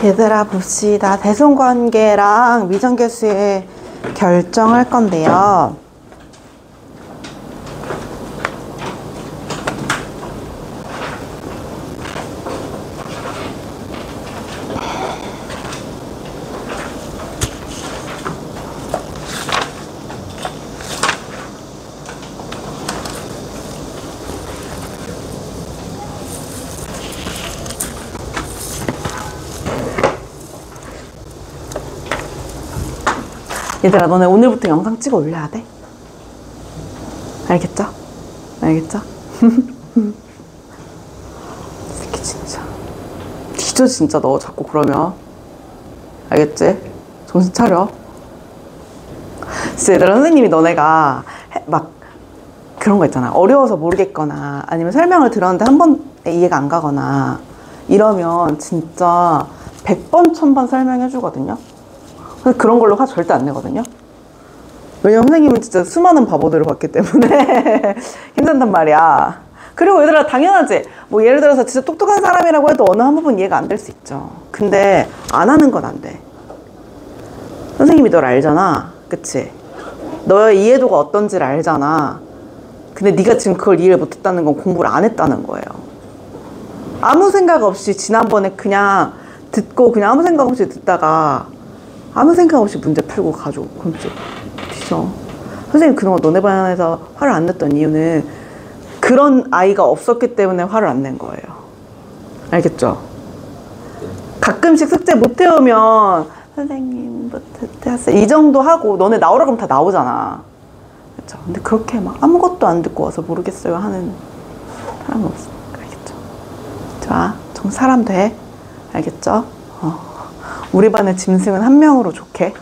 얘들아 봅시다. 대손관계랑 미정계수의 결정할 건데요. 얘들아 너네 오늘부터 영상 찍어 올려야 돼. 알겠죠? 알겠죠? 새끼 진짜 뒤져 진짜 너 자꾸 그러면. 알겠지? 정신 차려. 진짜 얘들아 선생님이 너네가 막 그런 거 있잖아. 어려워서 모르겠거나 아니면 설명을 들었는데 한 번에 이해가 안 가거나 이러면 진짜 100번 1000번 설명해 주거든요. 그런 걸로 화 절대 안 내거든요. 왜냐면 선생님은 진짜 수많은 바보들을 봤기 때문에 힘든단 말이야. 그리고 얘들아 당연하지. 뭐 예를 들어서 진짜 똑똑한 사람이라고 해도 어느 한 부분 이해가 안 될 수 있죠. 근데 안 하는 건 안 돼. 선생님이 널 알잖아. 그치? 너의 이해도가 어떤지를 알잖아. 근데 네가 지금 그걸 이해 못했다는 건 공부를 안 했다는 거예요. 아무 생각 없이 지난번에 그냥 듣고 그냥 아무 생각 없이 듣다가 아무 생각 없이 문제 풀고 가져. 그럼 진짜 뒤져. 선생님 그동안 너네 반에서 화를 안 냈던 이유는 그런 아이가 없었기 때문에 화를 안 낸 거예요. 알겠죠? 가끔씩 숙제 못 해오면 선생님 못했어요 이 정도 하고 너네 나오라 그러면 다 나오잖아. 그쵸? 근데 그렇게 막 아무것도 안 듣고 와서 모르겠어요 하는 사람은 없으니까. 알겠죠? 좋아. 정 사람 돼. 알겠죠? 우리 반의 짐승은 한 명으로 좋게.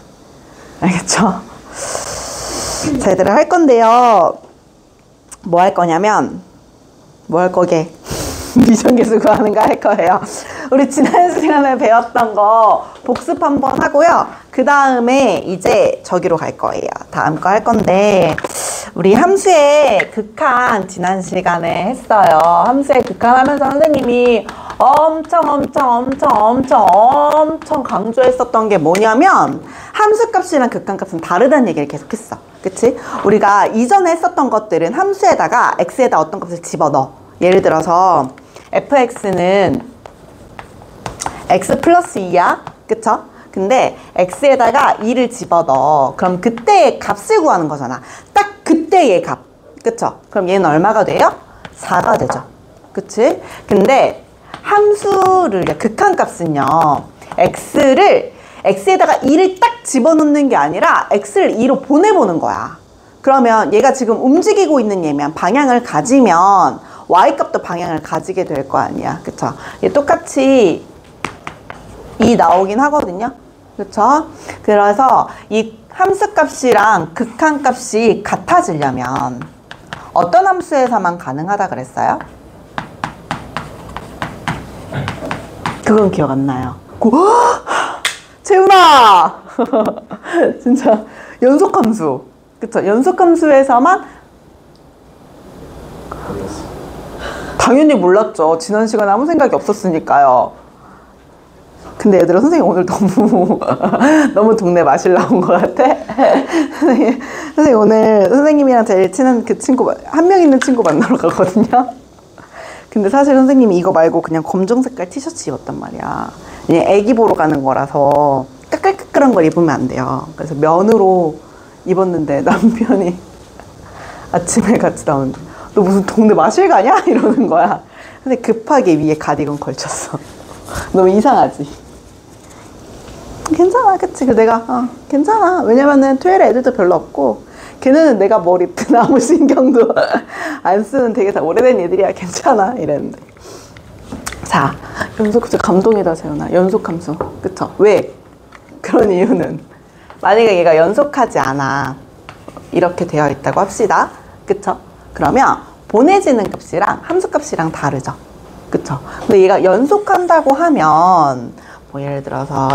알겠죠? 자, 얘들아 할 건데요. 뭐 할 거냐면 뭐 할 거게? 미정계수 구하는 거 할 거예요. 우리 지난 시간에 배웠던 거 복습 한번 하고요. 그 다음에 이제 저기로 갈 거예요. 다음 거 할 건데 우리 함수의 극한 지난 시간에 했어요. 함수의 극한 하면서 선생님이 엄청 강조했었던 게 뭐냐면 함수값이랑 극한값은 다르다는 얘기를 계속 했어. 그치? 우리가 이전에 했었던 것들은 함수에다가 x에다 어떤 값을 집어넣어. 예를 들어서 fx는 x 플러스 2야. 그쵸? 근데 x에다가 2를 집어넣어. 그럼 그때의 값을 구하는 거잖아. 딱 그때의 값. 그쵸? 그럼 얘는 얼마가 돼요? 4가 되죠. 그치? 근데 함수를 극한값은요. x에다가 2를 딱 집어넣는 게 아니라 x를 2로 보내보는 거야. 그러면 얘가 지금 움직이고 있는 얘면 방향을 가지면 y값도 방향을 가지게 될 거 아니야. 그쵸? 얘 똑같이 2 나오긴 하거든요. 그쵸? 그래서 이 함수값이랑 극한값이 같아지려면 어떤 함수에서만 가능하다 그랬어요? 그건 기억 안 나요. 재훈아! 진짜 연속함수. 그쵸? 연속함수에서만 당연히 몰랐죠. 지난 시간에 아무 생각이 없었으니까요. 근데 얘들아 선생님 오늘 너무 동네 마실 나온 것 같아. 선생님 오늘 선생님이랑 제일 친한 그 친구 한 명 있는 친구 만나러 가거든요. 근데 사실 선생님이 이거 말고 그냥 검정 색깔 티셔츠 입었단 말이야. 그냥 애기 보러 가는 거라서 까끌까끌한 걸 입으면 안 돼요. 그래서 면으로 입었는데 남편이 아침에 같이 나오는데 너 무슨 동네 마실 가냐? 이러는 거야. 근데 급하게 위에 가디건 걸쳤어. 너무 이상하지? 괜찮아, 그치? 내가 괜찮아. 왜냐면은 토요일에 애들도 별로 없고 걔네는 내가 뭘 입든 아무 신경도 안 쓰는 되게 다 오래된 애들이야. 괜찮아 이랬는데. 자, 연속함수 감동이다 재훈아. 연속함수. 그쵸? 왜? 그런 이유는 만약에 얘가 연속하지 않아 이렇게 되어 있다고 합시다. 그쵸? 그러면 보내지는 값이랑 함수값이랑 다르죠. 그쵸? 근데 얘가 연속한다고 하면 뭐 예를 들어서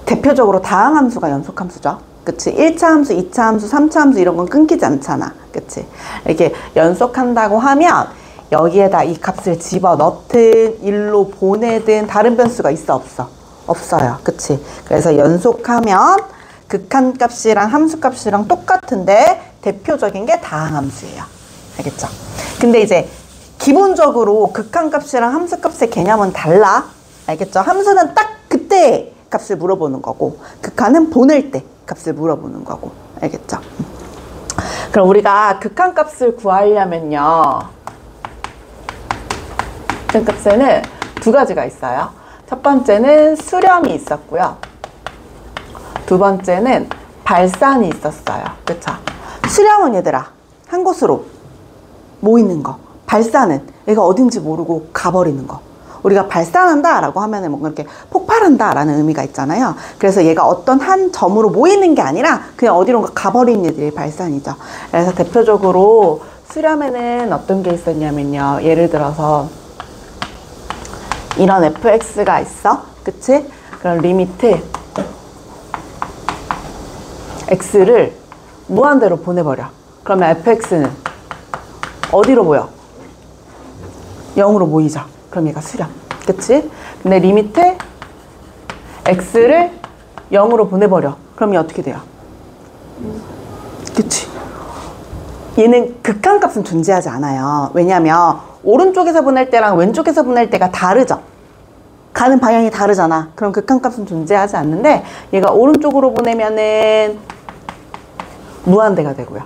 대표적으로 다항함수가 연속함수죠. 그치? 1차 함수, 2차 함수, 3차 함수 이런 건 끊기지 않잖아. 그치? 이렇게 연속한다고 하면 여기에다 이 값을 집어넣든 일로 보내든 다른 변수가 있어 없어? 없어요. 그치? 그래서 연속하면 극한값이랑 함수값이랑 똑같은데 대표적인 게 다항함수예요. 알겠죠? 근데 이제 기본적으로 극한값이랑 함수값의 개념은 달라. 알겠죠? 함수는 딱 그때 값을 물어보는 거고 극한은 보낼 때 값을 물어보는 거고. 알겠죠? 그럼 우리가 극한값을 구하려면요. 극한값에는 두 가지가 있어요. 첫 번째는 수렴이 있었고요. 두 번째는 발산이 있었어요. 그쵸? 수렴은 얘들아 한 곳으로 모이는 거. 발산은 얘가 어딘지 모르고 가버리는 거. 우리가 발산한다 라고 하면은 뭔가 이렇게 폭발한다 라는 의미가 있잖아요. 그래서 얘가 어떤 한 점으로 모이는 게 아니라 그냥 어디론가 가버리는 애들이 발산이죠. 그래서 대표적으로 수렴에는 어떤 게 있었냐면요. 예를 들어서 이런 fx가 있어. 그치? 그럼 리미트 x를 무한대로 보내버려. 그러면 fx는 어디로 모여? 0으로 모이죠. 그럼 얘가 수렴. 그치? 근데 리미트 x를 0으로 보내버려. 그럼 얘 어떻게 돼요? 그치? 얘는 극한값은 존재하지 않아요. 왜냐면 오른쪽에서 보낼 때랑 왼쪽에서 보낼 때가 다르죠. 가는 방향이 다르잖아. 그럼 극한값은 존재하지 않는데 얘가 오른쪽으로 보내면은 무한대가 되고요.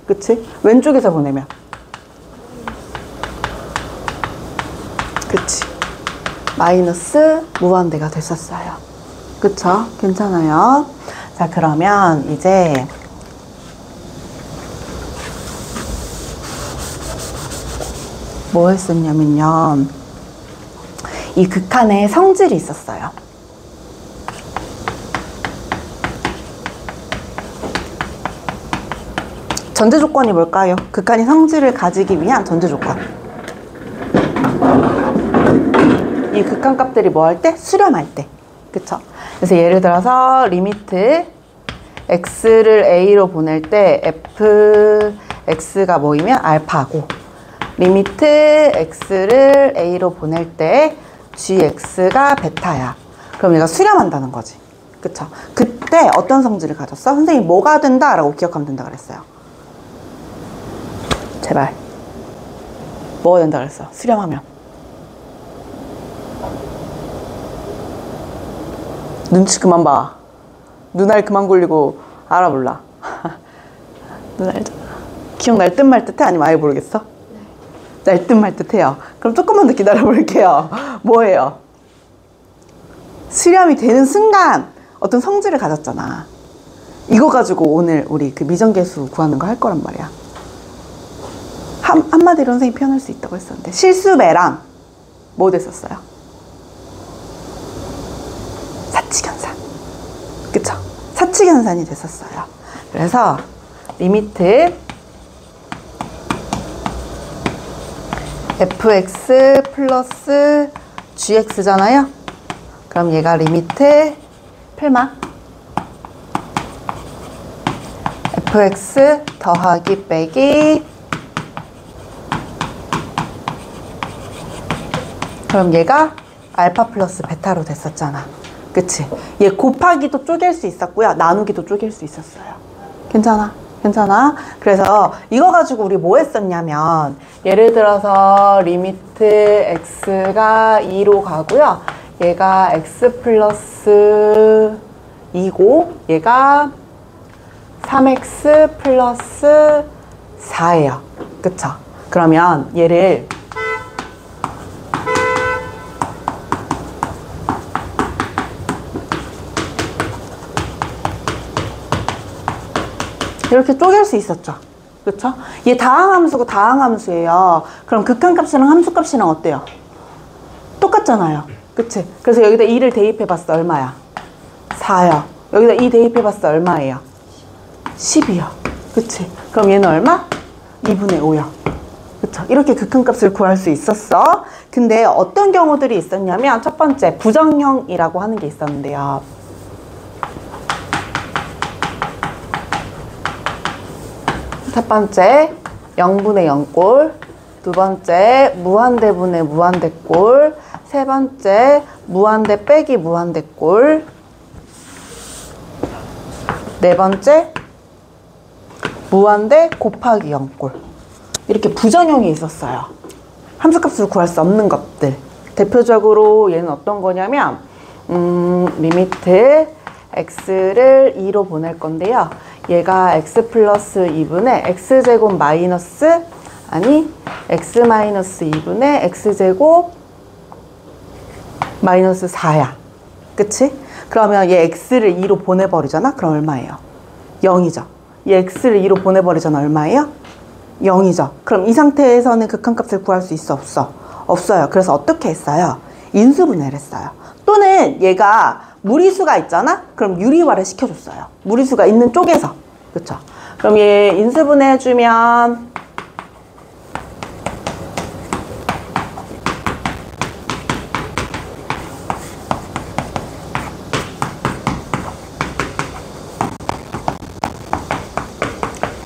그치? 왼쪽에서 보내면 그치? 마이너스 무한대가 됐었어요. 그쵸? 괜찮아요. 자, 그러면 이제 뭐 했었냐면요. 이 극한에 성질이 있었어요. 전제 조건이 뭘까요? 극한이 성질을 가지기 위한 전제 조건. 이 극한값들이 뭐 할 때? 수렴할 때. 그쵸? 그래서 예를 들어서 리미트 x를 a로 보낼 때 fx가 뭐이면 알파고 리미트 x를 a로 보낼 때 gx가 베타야. 그럼 얘가 수렴한다는 거지. 그쵸? 그때 어떤 성질을 가졌어? 선생님 뭐가 된다? 라고 기억하면 된다 그랬어요. 제발. 뭐가 된다 그랬어? 수렴하면. 눈치 그만 봐. 눈알 그만 굴리고 알아볼라. 눈알 기억날 듯 말 듯해? 아니면 아예 모르겠어? 날 듯 말 듯해요. 그럼 조금만 더 기다려 볼게요. 뭐예요? 수렴이 되는 순간 어떤 성질을 가졌잖아. 이거 가지고 오늘 우리 그 미정계수 구하는 거 할 거란 말이야. 한마디로 선생님이 표현할 수 있다고 했었는데 실수배랑 뭐 됐었어요? 사칙연산. 그쵸? 사칙연산이 됐었어요. 그래서 리미트 fx 플러스 gx잖아요. 그럼 얘가 리미트 풀마 fx 더하기 빼기 그럼 얘가 알파 플러스 베타로 됐었잖아. 그치? 얘 곱하기도 쪼갤 수 있었고요. 나누기도 쪼갤 수 있었어요. 괜찮아? 괜찮아? 그래서 이거 가지고 우리 뭐 했었냐면 예를 들어서 리미트 x가 2로 가고요. 얘가 x 플러스 2고 얘가 3x 플러스 4예요. 그쵸? 그러면 얘를 이렇게 쪼갤 수 있었죠. 그쵸? 얘 다항함수고 다항함수예요. 그럼 극한값이랑 함수값이랑 어때요? 똑같잖아요. 그치? 그래서 여기다 2를 대입해봤어. 얼마야? 4요. 여기다 2 대입해봤어. 얼마예요? 10이요. 그치? 그럼 얘는 얼마? 2분의 5요. 그쵸? 이렇게 극한값을 구할 수 있었어. 근데 어떤 경우들이 있었냐면 첫 번째 부정형이라고 하는 게 있었는데요. 첫 번째 0분의 0꼴, 두 번째 무한대분의 무한대꼴, 세 번째, 무한대 빼기 무한대꼴. 네 번째, 무한대 곱하기 0꼴. 이렇게 부정형이 있었어요. 함수값으로 구할 수 없는 것들. 대표적으로 얘는 어떤 거냐면 리미트 x를 2로 보낼 건데요. 얘가 x 플러스 2분의 x제곱 마이너스 x 마이너스 2분의 x제곱 마이너스 4야. 그치? 그러면 얘 x를 2로 보내버리잖아? 그럼 얼마예요? 0이죠. 얘 x를 2로 보내버리잖아. 얼마예요? 0이죠. 그럼 이 상태에서는 극한값을 구할 수 있어? 없어? 없어요. 그래서 어떻게 했어요? 인수분해를 했어요. 또는 얘가 무리수가 있잖아? 그럼 유리화를 시켜줬어요. 무리수가 있는 쪽에서. 그쵸? 그럼 얘 인수분해 해주면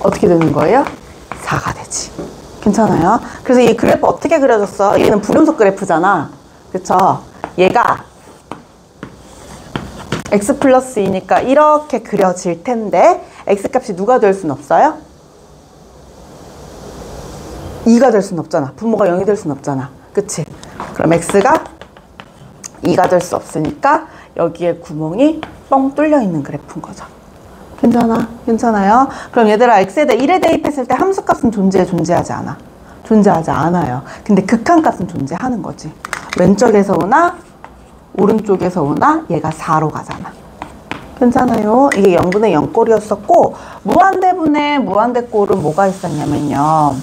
어떻게 되는 거예요? 4가 되지. 괜찮아요? 그래서 이 그래프 어떻게 그려졌어? 얘는 불연속 그래프잖아. 그쵸? 얘가 x 플러스 2니까 이렇게 그려질 텐데 x값이 누가 될 순 없어요? 2가 될 순 없잖아. 분모가 0이 될 순 없잖아. 그치? 그럼 x가 2가 될 수 없으니까 여기에 구멍이 뻥 뚫려 있는 그래프인 거죠. 괜찮아? 괜찮아요? 그럼 얘들아 x에다 1에 대입했을 때 함수값은 존재하지 않아? 존재하지 않아요. 근데 극한값은 존재하는 거지. 왼쪽에서 오나 오른쪽에서 오나 얘가 4로 가잖아. 괜찮아요? 이게 0분의 0꼴이었었고 무한대분의 무한대꼴은 뭐가 있었냐면요.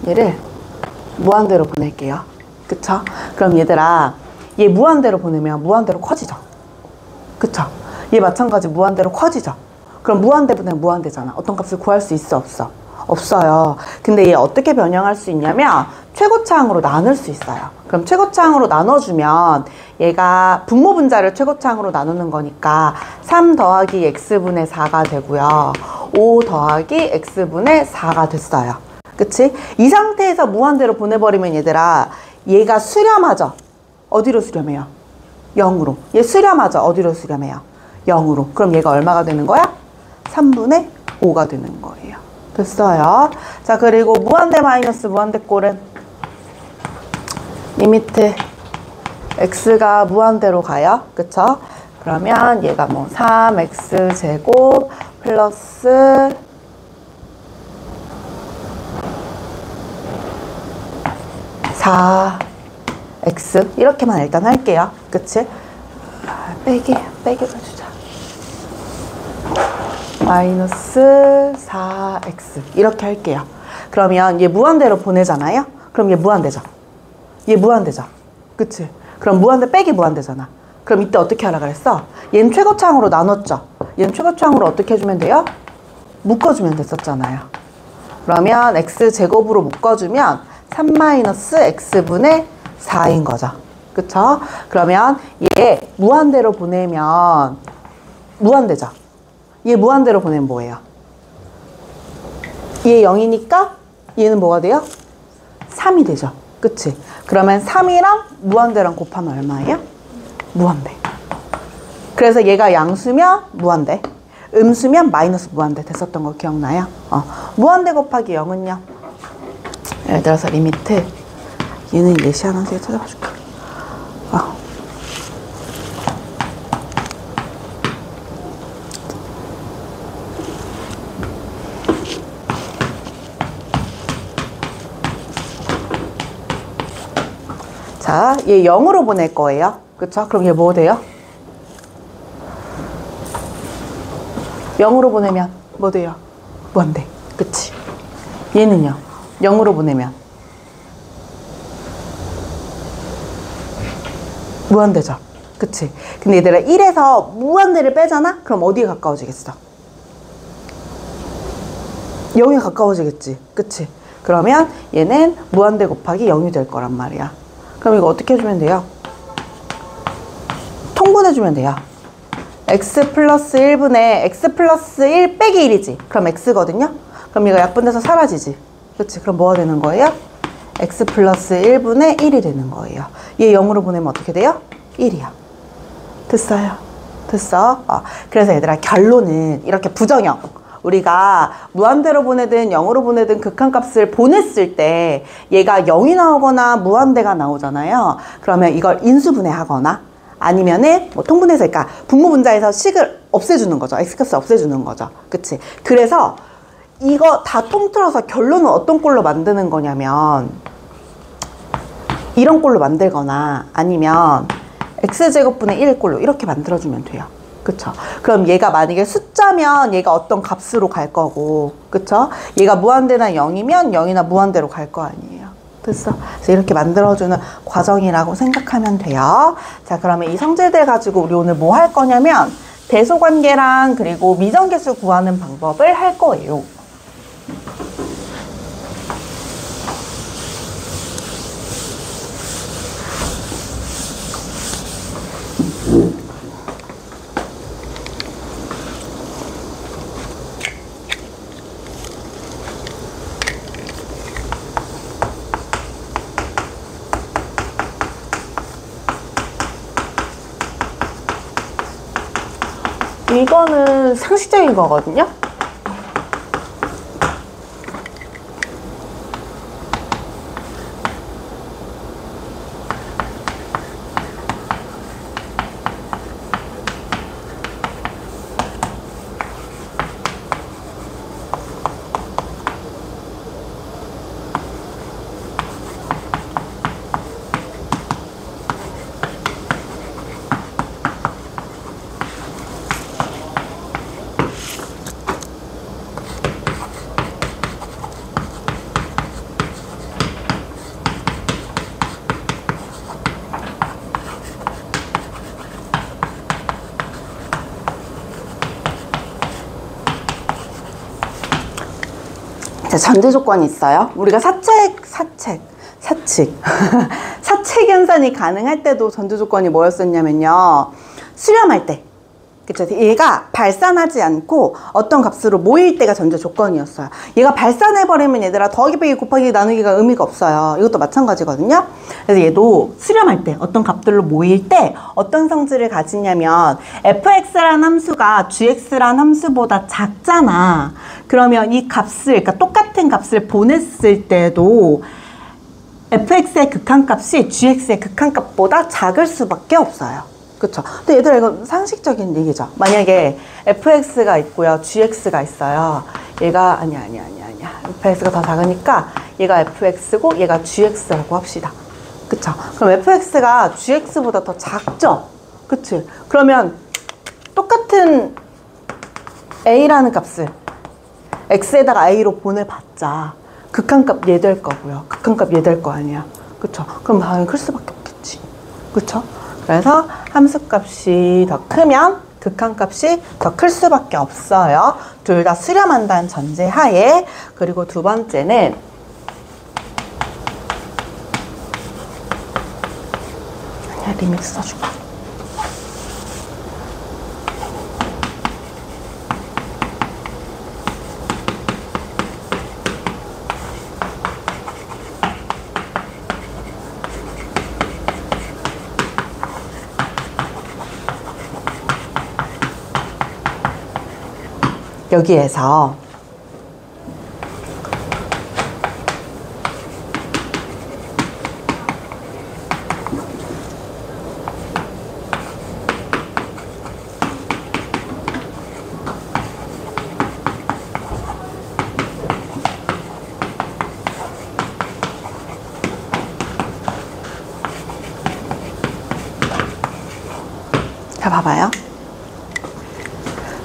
얘를 무한대로 보낼게요. 그쵸? 그럼 얘들아, 얘 무한대로 보내면 무한대로 커지죠? 그쵸? 얘 마찬가지 무한대로 커지죠? 그럼 무한대분의 무한대잖아. 어떤 값을 구할 수 있어? 없어? 없어요. 근데 얘 어떻게 변형할 수 있냐면 최고차항으로 나눌 수 있어요. 그럼 최고차항으로 나눠주면 얘가 분모분자를 최고차항으로 나누는 거니까 3 더하기 x분의 4가 되고요. 5 더하기 x분의 4가 됐어요. 그치? 이 상태에서 무한대로 보내버리면 얘들아 얘가 수렴하죠? 어디로 수렴해요? 0으로. 얘 수렴하죠? 어디로 수렴해요? 0으로. 그럼 얘가 얼마가 되는 거야? 3분의 5가 되는 거예요. 됐어요. 자, 그리고 무한대 마이너스 무한대꼴은 리미트 x가 무한대로 가요. 그쵸? 그러면 얘가 뭐 3x제곱 플러스 4x 이렇게만 일단 할게요. 그치? 빼기를 주자. 마이너스 4x 이렇게 할게요. 그러면 얘 무한대로 보내잖아요. 그럼 얘 무한대죠. 얘 무한대죠. 그치? 그럼 무한대 빼기 무한대잖아. 그럼 이때 어떻게 하라 그랬어? 얘는 최고차항으로 나눴죠. 얘는 최고차항으로 어떻게 해주면 돼요? 묶어주면 됐었잖아요. 그러면 x제곱으로 묶어주면 3-x분의 4인 거죠. 그쵸? 그러면 얘 무한대로 보내면 무한대죠. 얘 무한대로 보내면 뭐예요? 얘 0이니까 얘는 뭐가 돼요? 3이 되죠. 그치? 그러면 3이랑 무한대랑 곱하면 얼마예요? 무한대. 그래서 얘가 양수면 무한대, 음수면 마이너스 무한대 됐었던 거 기억나요? 무한대 곱하기 0은요? 예를 들어서 리미트 얘는 예시한 함수에 찾아봐 줄게. 자, 얘 0으로 보낼 거예요. 그쵸? 그럼 얘 뭐 돼요? 0으로 보내면 뭐 돼요? 무한대. 그치? 얘는요? 0으로 보내면 무한대죠. 그치? 근데 얘들아 1에서 무한대를 빼잖아? 그럼 어디에 가까워지겠어? 0에 가까워지겠지. 그치? 그러면 얘는 무한대 곱하기 0이 될 거란 말이야. 그럼 이거 어떻게 해주면 돼요? 통분해주면 돼요. x 플러스 1분의 x 플러스 1 빼기 1이지. 그럼 x거든요. 그럼 이거 약분돼서 사라지지. 그렇지? 그럼 뭐가 되는 거예요? x 플러스 1분의 1이 되는 거예요. 얘 0으로 보내면 어떻게 돼요? 1이야. 됐어요. 됐어? 그래서 얘들아 결론은 이렇게 부정형. 우리가 무한대로 보내든 0으로 보내든 극한값을 보냈을 때 얘가 0이 나오거나 무한대가 나오잖아요. 그러면 이걸 인수분해하거나 아니면은 뭐 통분해서 그러니까 분모분자에서 식을 없애주는 거죠. x값을 없애주는 거죠. 그치? 그래서 이거 다 통틀어서 결론은 어떤 꼴로 만드는 거냐면 이런 꼴로 만들거나 아니면 x제곱분의 1의 꼴로 이렇게 만들어주면 돼요. 그쵸? 그럼 얘가 만약에 숫자면 얘가 어떤 값으로 갈 거고, 그쵸? 얘가 무한대나 0이면 0이나 무한대로 갈 거 아니에요. 됐어? 그래서 이렇게 만들어주는 과정이라고 생각하면 돼요. 자, 그러면 이 성질들 가지고 우리 오늘 뭐 할 거냐면 대소관계랑 그리고 미정계수 구하는 방법을 할 거예요. 이거는 상식적인 거거든요. 자, 전제 조건이 있어요. 우리가 사칙 현산이 가능할 때도 전제 조건이 뭐였었냐면요. 수렴할 때. 그쵸? 얘가 발산하지 않고 어떤 값으로 모일 때가 전제 조건이었어요. 얘가 발산해버리면 얘들아 더하기 빼기 곱하기 나누기가 의미가 없어요. 이것도 마찬가지거든요. 그래서 얘도 수렴할 때 어떤 값들로 모일 때 어떤 성질을 가지냐면 fx라는 함수가 gx라는 함수보다 작잖아. 그러면 이 값을 그러니까 똑같은 값을 보냈을 때도 fx의 극한값이 gx의 극한값보다 작을 수밖에 없어요. 그쵸? 근데 얘들아 이건 상식적인 얘기죠. 만약에 fx가 있고요, gx가 있어요. 얘가 아니야. fx가 더 작으니까 얘가 fx고 얘가 gx라고 합시다. 그쵸? 그럼 fx가 gx보다 더 작죠? 그치? 그러면 똑같은 a라는 값을 x에다가 a로 보내봤자 극한값 얘 될 거고요. 극한값 얘 될 거 아니야. 그쵸? 그럼 당연히 클 수밖에 없겠지. 그쵸? 그래서 함수값이 더 크면 극한값이 더 클 수밖에 없어요. 둘 다 수렴한다는 전제하에. 그리고 두 번째는 아니야, 리믹 써줄게. 여기에서 자, 봐봐요.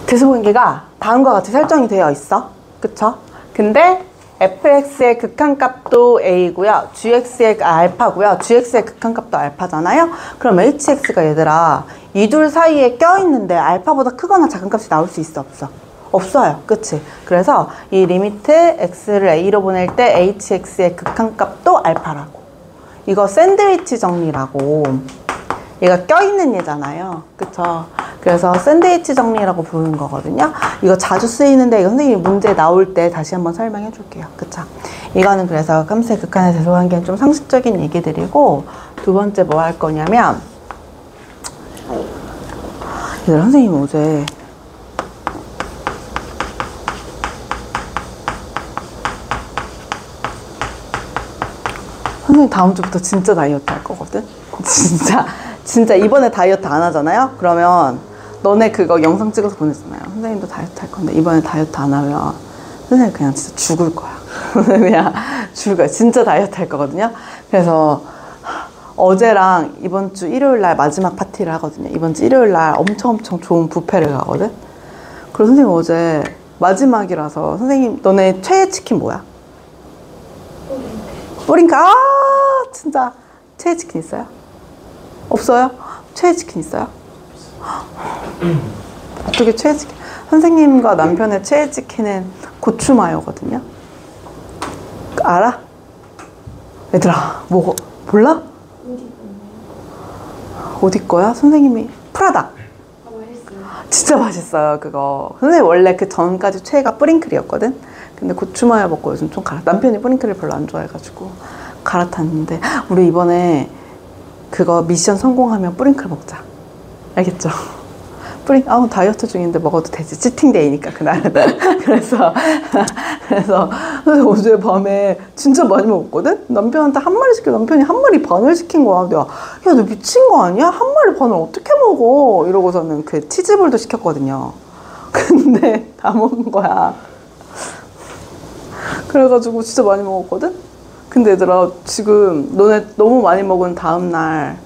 대소관계가 다음과 같이 설정이 되어 있어. 그쵸? 근데 fx의 극한값도 a고요. gx의 알파고요. gx의 극한값도 알파잖아요. 그럼 hx가 얘들아 이 둘 사이에 껴있는데 알파보다 크거나 작은 값이 나올 수 있어, 없어? 없어요. 그치? 그래서 이 리미트 x를 a로 보낼 때 hx의 극한값도 알파라고. 이거 샌드위치 정리라고. 얘가 껴있는 얘잖아요. 그쵸? 그래서 샌드위치 정리라고 부르는 거거든요. 이거 자주 쓰이는데 이거 선생님이 문제 나올 때 다시 한번 설명해 줄게요. 그쵸? 이거는 그래서 함수의 극한에 대소한 게 좀 상식적인 얘기들이고, 두 번째 뭐 할 거냐면, 얘들 선생님 어제 선생님 다음 주부터 진짜 다이어트 할 거거든? 진짜 이번에 다이어트 안 하잖아요? 그러면 너네 그거 영상 찍어서 보내잖아요. 선생님도 다이어트 할 건데 이번에 다이어트 안 하면 선생님 그냥 진짜 죽을 거야. 그냥 죽을 거야. 진짜 다이어트 할 거거든요. 그래서 어제랑 이번 주 일요일 날 마지막 파티를 하거든요. 이번 주 일요일 날 엄청 좋은 뷔페를 가거든? 그래서 선생님 어제 마지막이라서 선생님 너네 최애 치킨 뭐야? 뿌링클. 아 진짜 최애 치킨 있어요? 없어요? 최애 치킨 있어요? 어떻게 최애 치킨? 선생님과 남편의 최애 치킨은 고추마요거든요. 알아? 얘들아 뭐 몰라? 어디 거야? 선생님이 프라다. 진짜 맛있어요 그거. 선생님 원래 그 전까지 최애가 뿌링클이었거든. 근데 고추마요 먹고 요즘 좀 남편이 뿌링클을 별로 안 좋아해가지고 갈아탔는데, 우리 이번에 그거 미션 성공하면 뿌링클 먹자. 알겠죠? 다이어트 중인데 먹어도 되지. 치팅데이니까 그날은. 그래서 어제 밤에 진짜 많이 먹었거든? 남편한테 한 마리 시켜. 남편이 한 마리 반을 시킨 거야. 내가 야 너 미친 거 아니야? 한 마리 반을 어떻게 먹어? 이러고서는 그 치즈볼도 시켰거든요. 근데 다 먹은 거야. 그래가지고 진짜 많이 먹었거든? 근데 얘들아 지금 너네 너무 많이 먹은 다음날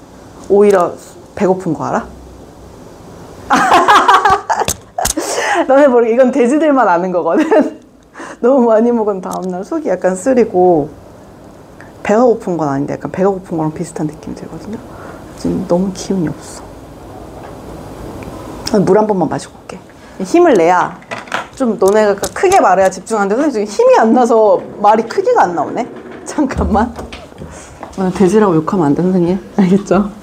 오히려 배고픈 거 알아? 너네 모르게 이건 돼지들만 아는 거거든. 너무 많이 먹은 다음날 속이 약간 쓰리고 배가 고픈 건 아닌데 약간 배가 고픈 거랑 비슷한 느낌이 들거든요. 지금 너무 기운이 없어. 물 한 번만 마시고 올게. 힘을 내야 좀 너네가 크게 말해야 집중하는데 선생님 지금 힘이 안 나서 말이 크기가 안 나오네. 잠깐만. 돼지라고 욕하면 안 돼 선생님. 알겠죠?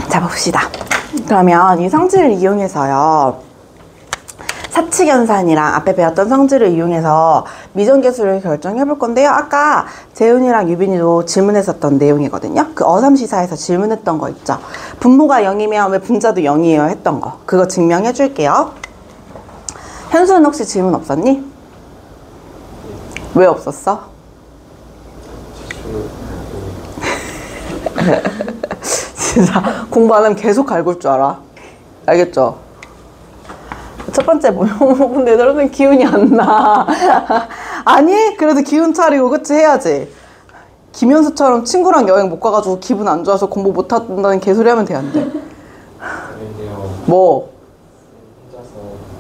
자 봅시다. 그러면 이 성질을 이용해서요, 사칙연산이랑 앞에 배웠던 성질을 이용해서 미정계수를 결정해 볼 건데요. 아까 재훈이랑 유빈이도 질문했었던 내용이거든요. 그 어삼시사에서 질문했던 거 있죠. 분모가 0이면 왜 분자도 0이에요 했던 거, 그거 증명해 줄게요. 현수는 혹시 질문 없었니? 왜 없었어? 진짜 공부 안 하면 계속 갈굴 줄 알아. 알겠죠? 첫 번째 뭐요? 근데 여러분 기운이 안 나. 아니? 그래도 기운 차리고 그치 해야지. 김현수처럼 친구랑 여행 못 가가지고 기분 안 좋아서 공부 못 한다는 개소리 하면 돼, 안 돼? 뭐?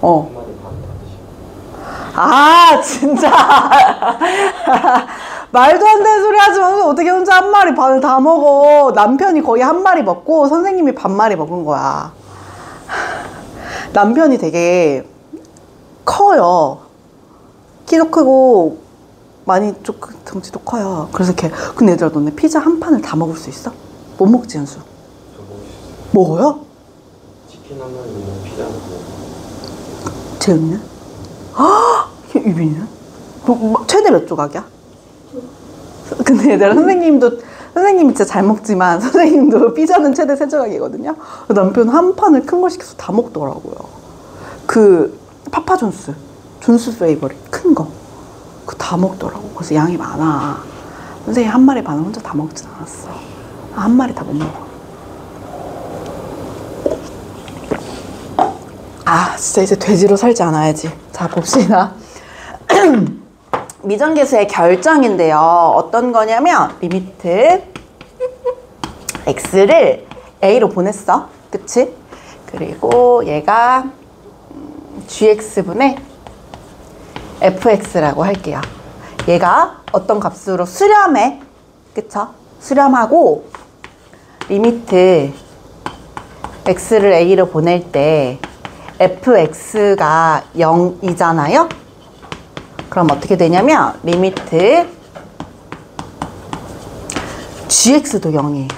어. 아, 진짜. 말도 안 되는 소리 하지 마. 어떻게 혼자 한 마리 반을 다 먹어. 남편이 거의 한 마리 먹고 선생님이 반 마리 먹은 거야. 남편이 되게 커요. 키도 크고 많이 조금 덩치도 커요. 그래서 걔 근데 얘들아 너네 피자 한 판을 다 먹을 수 있어? 못 먹지 현수? 저 먹을 수 있어요. 먹어요? 치킨 한 마리 먹으면 피자 한 번. 재은이는? 아 유빈이는? 최대 몇 조각이야? 근데 얘들아 선생님이 진짜 잘 먹지만 선생님도 피자는 최대 3조각이거든요. 남편 한 판을 큰 거 시켜서 다 먹더라고요. 그 파파존스 페이버릿 큰 거 그거 다 먹더라고. 그래서 양이 많아. 선생님 한 마리 반을 혼자 다 먹진 않았어. 한 마리 다 못 먹어. 아 진짜 이제 돼지로 살지 않아야지. 자 봅시다. 미정계수의 결정인데요. 어떤 거냐면 리미트 x를 a로 보냈어. 그치? 그리고 얘가 gx분의 fx라고 할게요. 얘가 어떤 값으로 수렴해. 그쵸? 수렴하고 리미트 x를 a로 보낼 때 fx가 0이잖아요. 그럼 어떻게 되냐면 리미트 gx도 0이에요.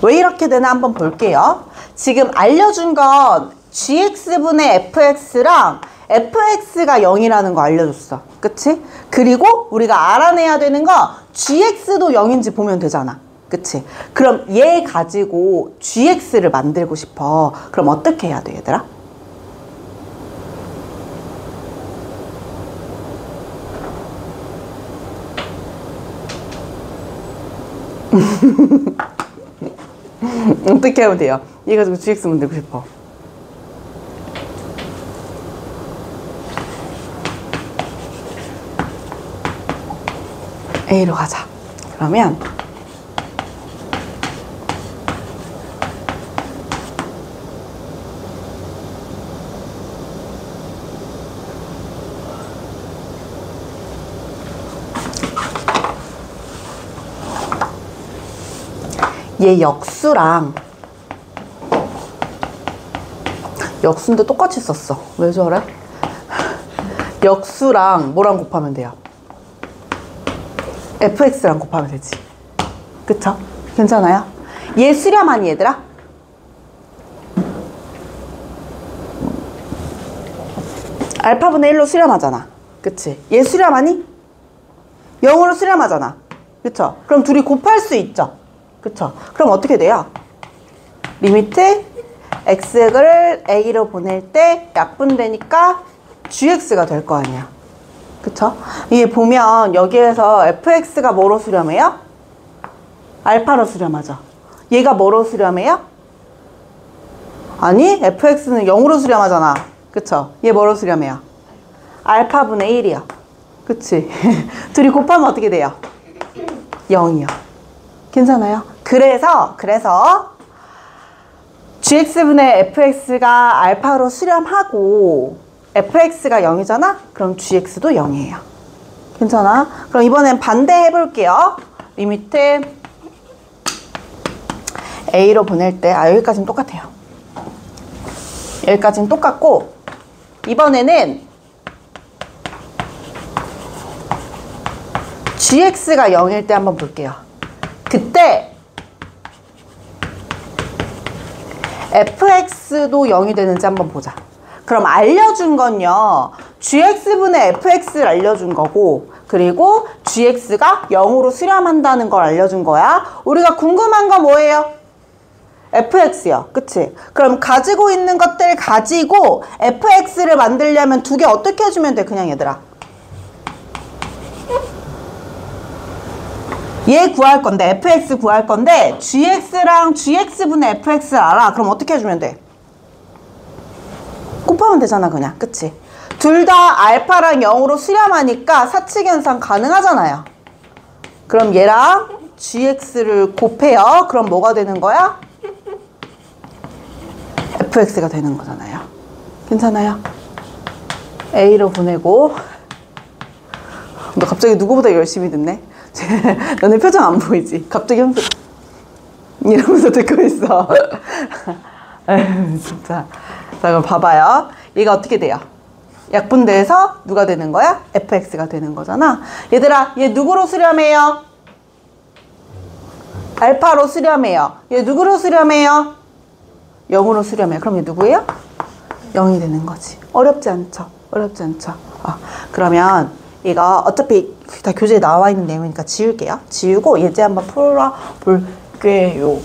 왜 이렇게 되나 한번 볼게요. 지금 알려준 건 gx분의 fx랑 fx가 0이라는 거 알려줬어. 그치? 그리고 우리가 알아내야 되는 거 gx도 0인지 보면 되잖아. 그치? 그럼 얘 가지고 gx를 만들고 싶어. 그럼 어떻게 해야 돼 얘들아? 어떻게 하면 돼요? 얘 가지고 gx 만들고 싶어. A로 가자. 그러면 얘 역수인데 똑같이 썼어. 왜 저래? 역수랑 뭐랑 곱하면 돼요? fx랑 곱하면 되지. 그쵸? 괜찮아요? 얘 수렴하니 얘들아? 알파분의 1로 수렴하잖아. 그치? 얘 수렴하니? 0으로 수렴하잖아. 그쵸? 그럼 둘이 곱할 수 있죠? 그쵸? 그럼 어떻게 돼요? 리미트 x를 a로 보낼 때 약분되니까 gx가 될 거 아니야. 그쵸? 이게 보면 여기에서 fx가 뭐로 수렴해요? 알파로 수렴하죠. 얘가 뭐로 수렴해요? 아니 fx는 0으로 수렴하잖아. 그쵸? 얘 뭐로 수렴해요? 알파분의 1이요. 그치? 둘이 곱하면 어떻게 돼요? 0이요. 괜찮아요? 그래서 gx분의 fx가 알파로 수렴하고 fx가 0이잖아? 그럼 gx도 0이에요. 괜찮아? 그럼 이번엔 반대 해볼게요. 리미트 a로 보낼 때 여기까지는 똑같아요. 여기까지는 똑같고 이번에는 gx가 0일 때 한번 볼게요. 그때 fx도 0이 되는지 한번 보자. 그럼 알려준 건요. gx분의 fx를 알려준 거고 그리고 gx가 0으로 수렴한다는 걸 알려준 거야. 우리가 궁금한 건 뭐예요? fx요. 그치? 그럼 가지고 있는 것들 가지고 fx를 만들려면 두 개 어떻게 해주면 돼? 그냥 얘들아. 얘 구할 건데 fx 구할 건데 gx랑 gx분의 fx를 알아. 그럼 어떻게 해주면 돼? 곱하면 되잖아 그냥. 그치? 둘 다 알파랑 0으로 수렴하니까 사칙연산 가능하잖아요. 그럼 얘랑 gx를 곱해요. 그럼 뭐가 되는 거야? fx가 되는 거잖아요. 괜찮아요? a로 보내고. 너 갑자기 누구보다 열심히 듣네? 너네 표정 안 보이지? 갑자기 이러면서 듣고 있어. 에휴, 진짜. 자, 그럼 봐봐요. 얘가 어떻게 돼요? 약분돼서 누가 되는 거야? fx가 되는 거잖아. 얘들아, 얘 누구로 수렴해요? 알파로 수렴해요. 얘 누구로 수렴해요? 0으로 수렴해요. 그럼 얘 누구예요? 0이 되는 거지. 어렵지 않죠? 어렵지 않죠? 그러면 이거 어차피 다 교재에 나와 있는 내용이니까 지울게요. 지우고 예제 한번 풀어볼게요.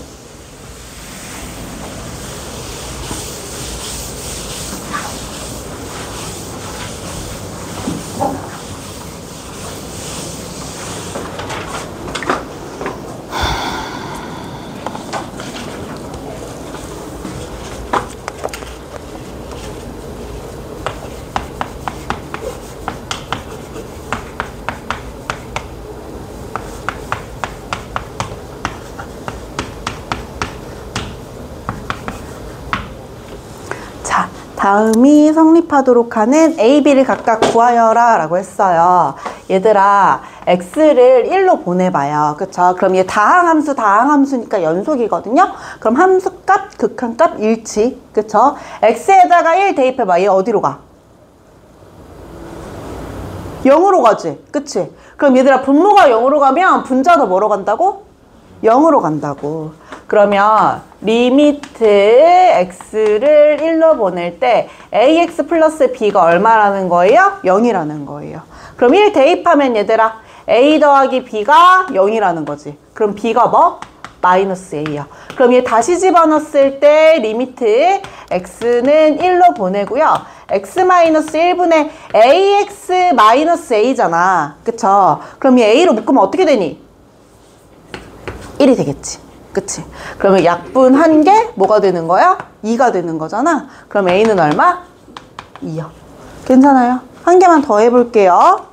다음이 성립하도록 하는 A, B를 각각 구하여라 라고 했어요. 얘들아, X를 1로 보내봐요. 그쵸? 그럼 얘 다항함수니까 연속이거든요? 그럼 함수값, 극한값 일치. 그쵸? X에다가 1 대입해봐. 얘 어디로 가? 0으로 가지. 그치? 그럼 얘들아, 분모가 0으로 가면 분자도 뭐로 간다고? 0으로 간다고. 그러면 리미트 x를 1로 보낼 때 ax 플러스 b가 얼마라는 거예요? 0이라는 거예요. 그럼 1 대입하면 얘들아 a 더하기 b가 0이라는 거지. 그럼 b가 뭐? 마이너스 a야. 그럼 얘 다시 집어넣었을 때 리미트 x는 1로 보내고요. x 마이너스 1분의 ax 마이너스 a잖아. 그쵸? 그럼 얘 a로 묶으면 어떻게 되니? 1이 되겠지. 그치? 그러면 약분 1개 뭐가 되는 거야? 2가 되는 거잖아. 그럼 A는 얼마? 2요. 괜찮아요? 한 개만 더 해볼게요.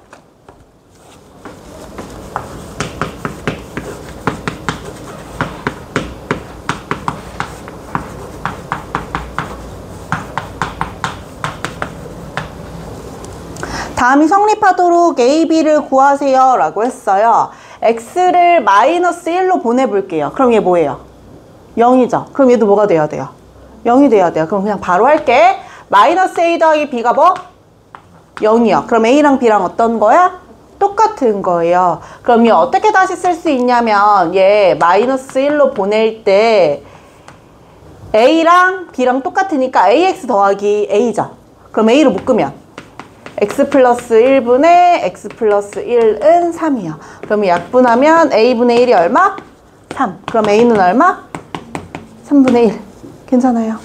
다음이 성립하도록 A, B를 구하세요 라고 했어요. X를 마이너스 1로 보내볼게요. 그럼 얘 뭐예요? 0이죠. 그럼 얘도 뭐가 돼야 돼요? 0이 돼야 돼요. 그럼 그냥 바로 할게. 마이너스 A 더하기 B가 뭐? 0이요. 그럼 A랑 B랑 어떤 거야? 똑같은 거예요. 그럼 얘 어떻게 다시 쓸 수 있냐면 얘 마이너스 1로 보낼 때 A랑 B랑 똑같으니까 AX 더하기 A죠. 그럼 A로 묶으면 x 플러스 1분의 x 플러스 1은 3이요. 그러면 약분하면 a분의 1이 얼마? 3. 그럼 a는 얼마? 3분의 1. 괜찮아요?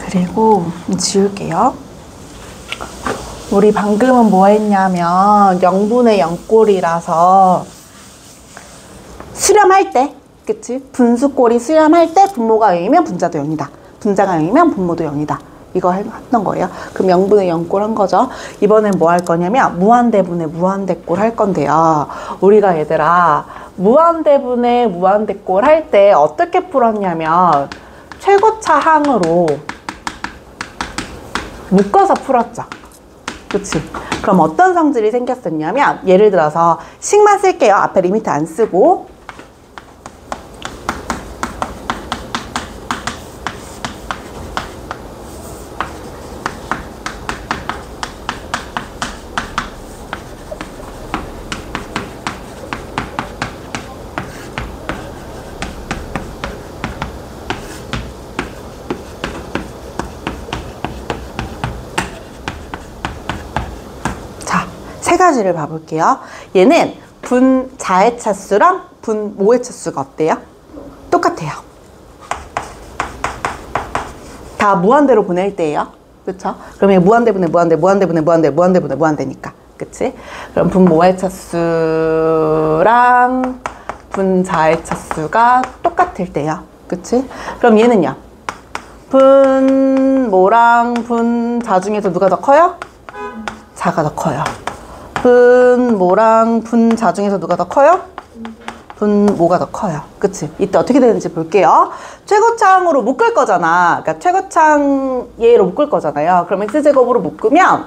그리고 지울게요. 우리 방금은 뭐 했냐면 0분의 0꼴이라서 수렴할 때, 그치? 분수꼴이 수렴할 때 분모가 0이면 분자도 0이다. 분자가 0이면 분모도 0이다. 이거 했던 거예요. 그럼 0분의 0꼴 한 거죠. 이번엔 뭐 할 거냐면 무한대분의 무한대꼴 할 건데요. 우리가 얘들아 무한대분의 무한대꼴 할 때 어떻게 풀었냐면 최고차 항으로 묶어서 풀었죠. 그치? 그럼 어떤 성질이 생겼었냐면 예를 들어서 식만 쓸게요. 앞에 리미트 안 쓰고 세 가지를 봐볼게요. 얘는 분자의 차수랑 분모의 차수가 어때요? 똑같아요. 다 무한대로 보낼 때예요. 그쵸? 그럼 이게 무한대분의 무한대, 무한대분의 무한대, 무한대분의 무한대니까. 그치? 그럼 분모의 차수랑 분자의 차수가 똑같을 때요. 그치? 그럼 얘는요? 분모랑 분자 중에서 누가 더 커요? 자가 더 커요. 분모랑 분자 중에서 누가 더 커요? 분모가 더 커요. 그치? 이때 어떻게 되는지 볼게요. 최고창으로 묶을 거잖아. 그러니까 최고창 얘로 묶을 거잖아요. 그럼 x제곱으로 묶으면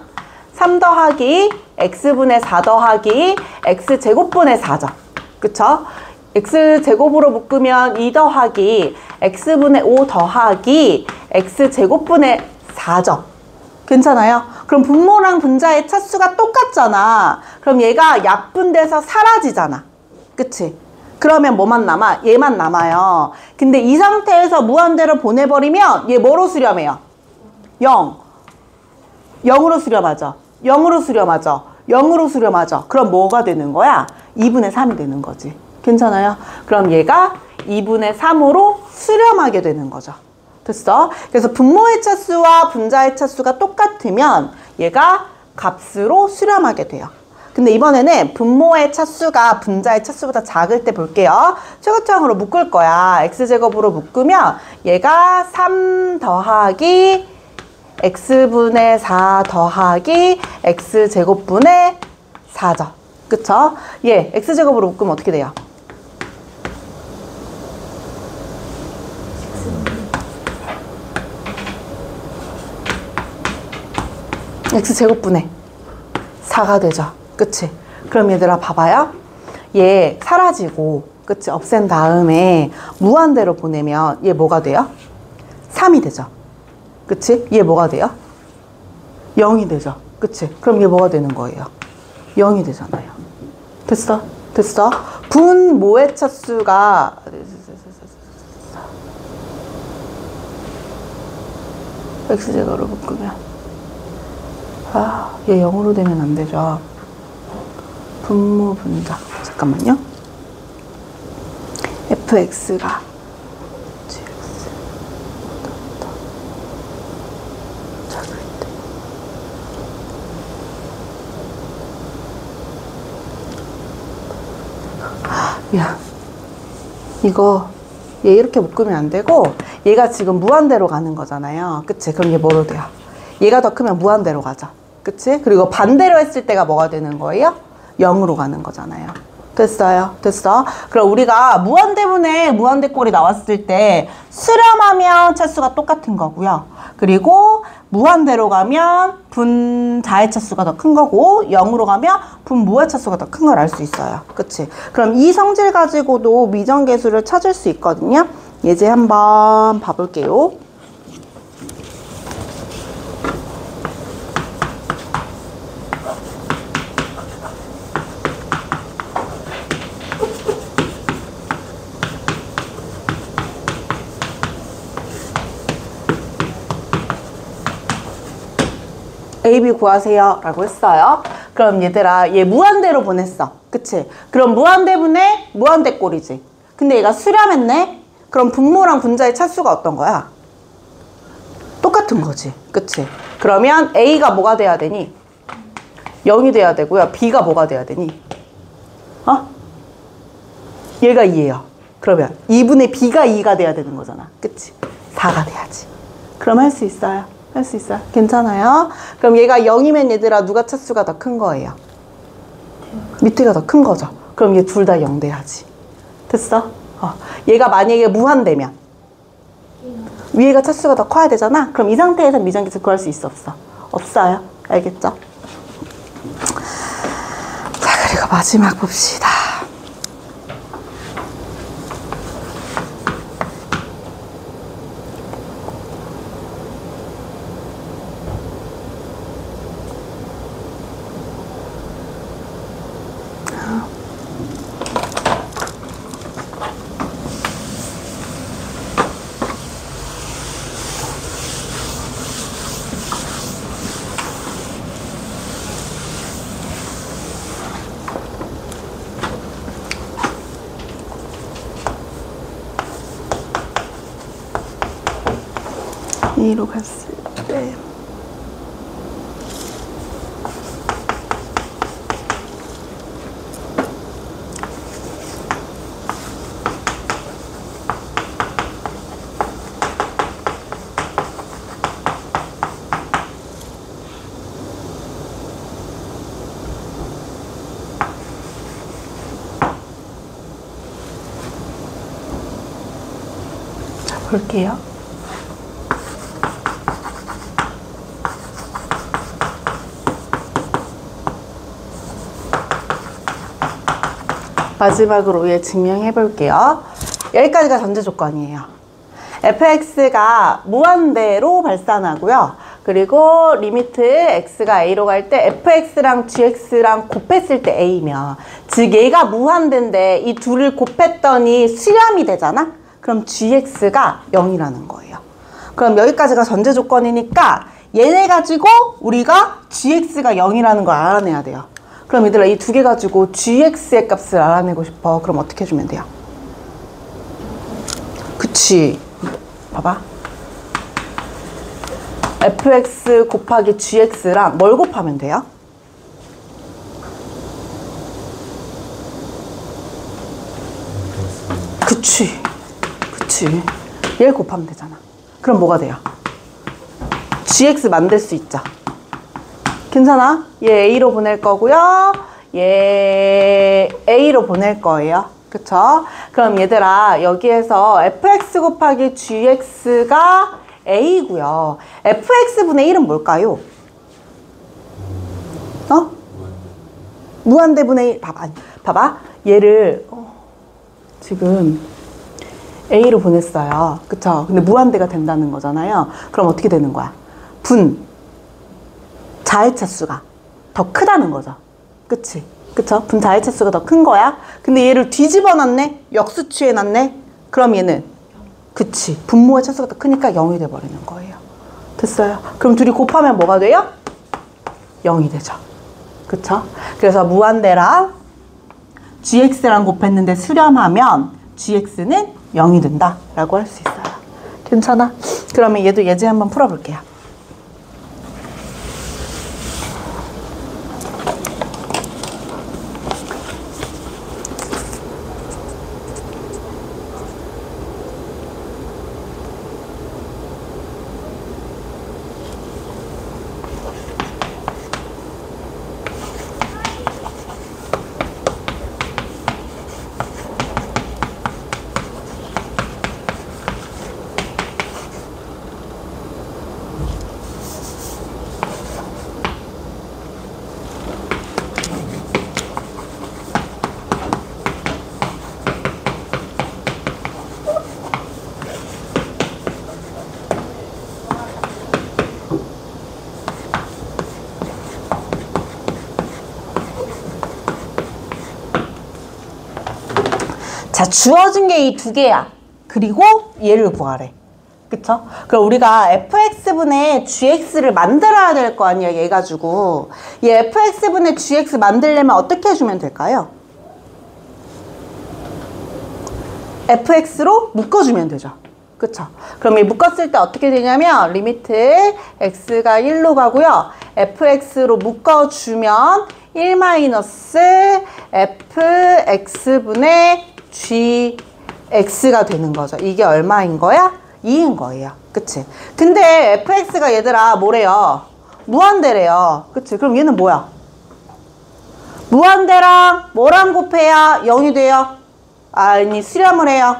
3 더하기 x분의 4 더하기 x제곱분의 4죠. 그쵸? x제곱으로 묶으면 2 더하기 x분의 5 더하기 x제곱분의 4죠. 괜찮아요? 그럼 분모랑 분자의 차수가 똑같잖아. 그럼 얘가 약분돼서 사라지잖아. 그치? 그러면 뭐만 남아? 얘만 남아요. 근데 이 상태에서 무한대로 보내버리면 얘 뭐로 수렴해요? 0. 0으로 수렴하죠. 0으로 수렴하죠. 0으로 수렴하죠. 그럼 뭐가 되는 거야? 2분의 3이 되는 거지. 괜찮아요? 그럼 얘가 2분의 3으로 수렴하게 되는 거죠. 됐어? 그래서 분모의 차수와 분자의 차수가 똑같으면 얘가 값으로 수렴하게 돼요. 근데 이번에는 분모의 차수가 분자의 차수보다 작을 때 볼게요. 최고창으로 묶을 거야. x제곱으로 묶으면 얘가 3 더하기 x분의 4 더하기 x제곱분의 4죠. 그쵸? 얘 x제곱으로 묶으면 어떻게 돼요? x제곱분의 4가 되죠. 그치? 그럼 얘들아 봐봐요. 얘 사라지고 그치? 없앤 다음에 무한대로 보내면 얘 뭐가 돼요? 3이 되죠. 그치? 얘 뭐가 돼요? 0이 되죠. 그치? 그럼 얘 뭐가 되는 거예요? 0이 되잖아요. 됐어? 됐어? 분모의 차수가 x제곱으로 묶으면 얘 0으로 되면 안 되죠. 분모 분자. 잠깐만요. fx가 gx 작을 때 야, 이거 얘 이렇게 묶으면 안 되고 얘가 지금 무한대로 가는 거잖아요. 그치? 그럼 얘 뭐로 돼요? 얘가 더 크면 무한대로 가죠. 그치? 그리고 반대로 했을 때가 뭐가 되는 거예요? 0으로 가는 거잖아요. 됐어요? 됐어? 그럼 우리가 무한대분의 무한대꼴이 나왔을 때 수렴하면 차수가 똑같은 거고요. 그리고 무한대로 가면 분자의 차수가 더 큰 거고 0으로 가면 분모의 차수가 더 큰 걸 알 수 있어요. 그치? 그럼 이 성질 가지고도 미정계수를 찾을 수 있거든요. 예제 한번 봐볼게요. A, B 구하세요 라고 했어요. 그럼 얘들아 얘 무한대로 보냈어. 그치? 그럼 무한대분의 무한대꼴이지. 근데 얘가 수렴했네? 그럼 분모랑 분자의 차수가 어떤 거야? 똑같은 거지. 그치? 그러면 A가 뭐가 돼야 되니? 0이 돼야 되고요. B가 뭐가 돼야 되니? 얘가 2예요. 그러면 2분의 B가 2가 돼야 되는 거잖아. 그치? 4가 돼야지. 그럼 할 수 있어요. 할 수 있어요. 괜찮아요? 그럼 얘가 0이면 얘들아 누가 차수가 더 큰 거예요? 밑에가 더 큰 거죠. 그럼 얘 둘 다 0 돼야지. 됐어? 얘가 만약에 무한대면 위에가 차수가 더 커야 되잖아. 그럼 이 상태에서 미정계수 구할 수 있어 없어? 없어요. 알겠죠? 자, 그리고 마지막 봅시다. A로 갔을 때 자, 볼게요. 마지막으로 얘 증명해 볼게요. 여기까지가 전제 조건이에요. fx가 무한대로 발산하고요. 그리고 리미트 x가 a로 갈 때 fx랑 gx랑 곱했을 때 a면, 즉 얘가 무한대인데 이 둘을 곱했더니 수렴이 되잖아? 그럼 gx가 0이라는 거예요. 그럼 여기까지가 전제 조건이니까 얘네 가지고 우리가 gx가 0이라는 걸 알아내야 돼요. 그럼 얘들아, 이 두 개 가지고 gx의 값을 알아내고 싶어. 그럼 어떻게 해주면 돼요? 그치. 봐봐. fx 곱하기 gx랑 뭘 곱하면 돼요? 그치. 그치. 얘를 곱하면 되잖아. 그럼 뭐가 돼요? gx 만들 수 있죠. 괜찮아? 얘 a로 보낼 거고요. 얘 a로 보낼 거예요. 그쵸? 그럼 얘들아, 여기에서 fx 곱하기 gx가 a고요. fx분의 1은 뭘까요? 어? 무한대분의 1. 봐봐. 봐봐. 얘를 지금 a로 보냈어요. 그쵸? 근데 무한대가 된다는 거잖아요. 그럼 어떻게 되는 거야? 자의 차수가 더 크다는 거죠. 그치? 그쵸? 자의 차수가 더 큰 거야. 근데 얘를 뒤집어 놨네? 역수 취해 놨네? 그럼 얘는, 그치, 분모의 차수가 더 크니까 0이 돼버리는 거예요. 됐어요? 그럼 둘이 곱하면 뭐가 돼요? 0이 되죠. 그쵸? 그래서 무한대랑 gx랑 곱했는데 수렴하면 gx는 0이 된다 라고 할 수 있어요. 괜찮아? 그러면 얘도 예제 한번 풀어볼게요. 자, 주어진 게 이 두 개야. 그리고 얘를 구하래. 그쵸? 그럼 우리가 fx분의 gx를 만들어야 될 거 아니야, 얘 가지고. 얘 fx분의 gx 만들려면 어떻게 해주면 될까요? fx로 묶어주면 되죠. 그쵸? 그럼 이 묶었을 때 어떻게 되냐면, 리미트 x가 1로 가고요. fx로 묶어주면 1-fx분의 gx가 되는 거죠. 이게 얼마인 거야? 2인 거예요. 그치? 근데 fx가 얘들아 뭐래요? 무한대래요. 그치? 그럼 얘는 뭐야? 무한대랑 뭐랑 곱해야 0이 돼요? 아니, 수렴을 해요.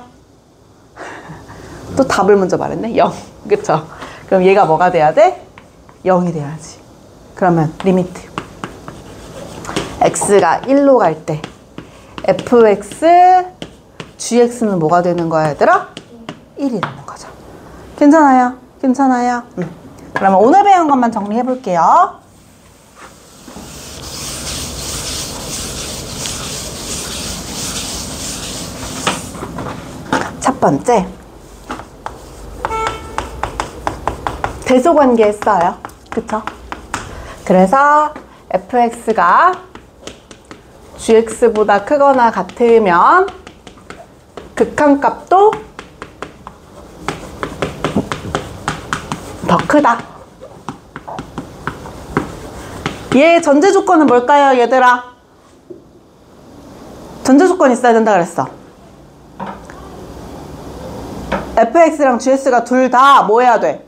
또 답을 먼저 말했네. 0. 그쵸? 그럼 얘가 뭐가 돼야 돼? 0이 돼야지. 그러면 리미트 x가 1로 갈 때 fx gx는 뭐가 되는 거야, 얘들아? 1이 되는 거죠. 괜찮아요? 괜찮아요? 그러면 오늘 배운 것만 정리해 볼게요. 첫 번째, 대소관계 했어요. 그쵸? 그래서 fx가 gx보다 크거나 같으면 극한값도 더 크다. 얘 전제 조건은 뭘까요, 얘들아? 전제 조건 있어야 된다 그랬어. fx랑 gx가 둘 다 뭐 해야 돼?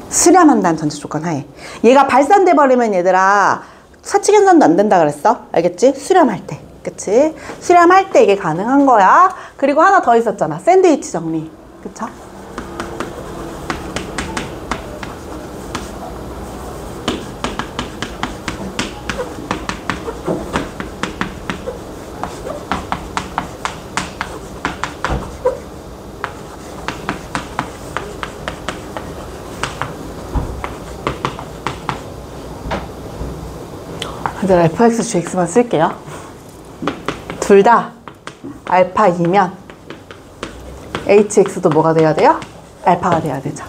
수렴한다는 전제 조건 하에. 얘가 발산돼 버리면 얘들아 사칙 연산도 안 된다 그랬어. 알겠지? 수렴할 때. 그치? 수렴할 때 이게 가능한 거야. 그리고 하나 더 있었잖아. 샌드위치 정리. 그쵸? 얘들아 fx, gx만 쓸게요. 둘 다 알파 2면 hx도 뭐가 돼야 돼요? 알파가 돼야 되죠.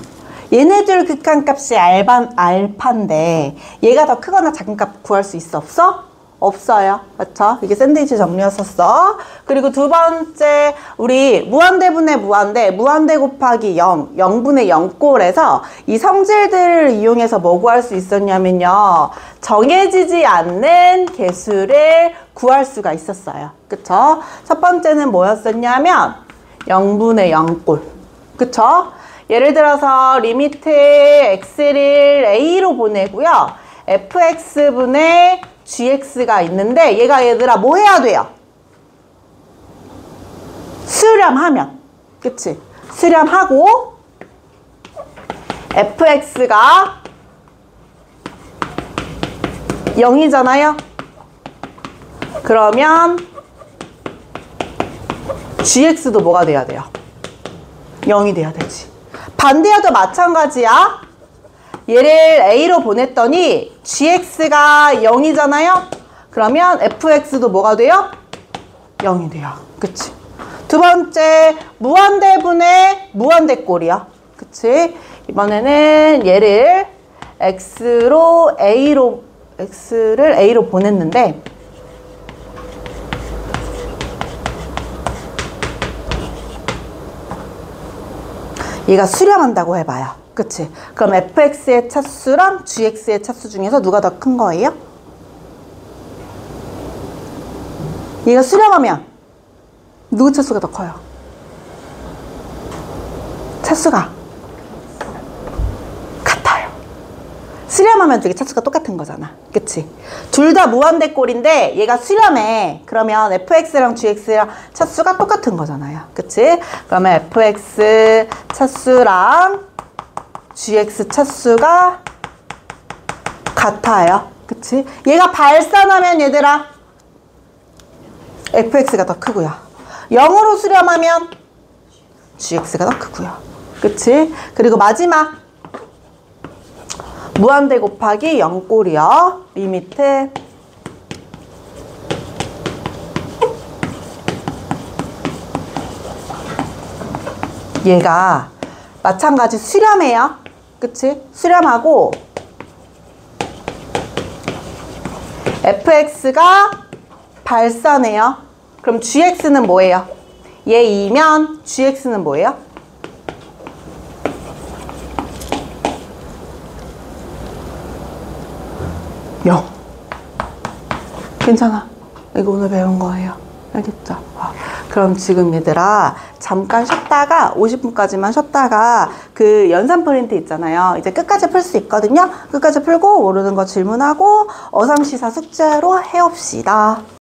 얘네들 극한값이 알파인데 얘가 더 크거나 작은 값 구할 수 있어? 없어? 없어요. 그렇죠? 이게 샌드위치 정리였었어. 그리고 두 번째 우리 무한대분의 무한대 곱하기 0, 0분의 0꼴에서 이 성질들을 이용해서 뭐 구할 수 있었냐면요. 정해지지 않는 개수를 구할 수가 있었어요. 그쵸? 첫 번째는 뭐였었냐면 0분의 0꼴. 그쵸? 예를 들어서 리미트 x를 a로 보내고요. fx분의 gx가 있는데 얘가 얘들아 뭐 해야 돼요? 수렴하면. 그치? 수렴하고 fx가 0이잖아요. 그러면 gx도 뭐가 돼야 돼요? 0이 돼야 되지. 반대여도 마찬가지야. 얘를 a로 보냈더니 gx가 0이잖아요. 그러면 fx도 뭐가 돼요? 0이 돼요. 그치? 두 번째 무한대분의 무한대꼴이야. 그치? 이번에는 얘를 x를 a로 보냈는데 얘가 수렴한다고 해봐요. 그치? 그럼 fx의 차수랑 gx의 차수 중에서 누가 더 큰 거예요? 얘가 수렴하면 누구 차수가 더 커요? 차수가 같아요. 수렴하면 되게 차수가 똑같은 거잖아. 그치? 둘 다 무한대꼴인데 얘가 수렴해. 그러면 fx랑 gx랑 차수가 똑같은 거잖아요. 그치? 그러면 fx 차수랑 gx 차수가 같아요. 그치? 얘가 발산하면 얘들아 fx가 더 크고요. 0으로 수렴하면 gx가 더 크고요. 그치? 그리고 마지막 무한대 곱하기 0꼴이요. 리미트 얘가 마찬가지 수렴해요. 그치? 수렴하고 fx가 발산해요. 그럼 gx는 뭐예요? 얘 2면 gx는 뭐예요? 0. 괜찮아. 이거 오늘 배운 거예요. 알겠죠? 그럼 지금 얘들아 잠깐 쉬었다가 50분까지만 쉬었다가 그 연산 프린트 있잖아요. 이제 끝까지 풀 수 있거든요. 끝까지 풀고 모르는 거 질문하고 어삼시사 숙제로 해옵시다.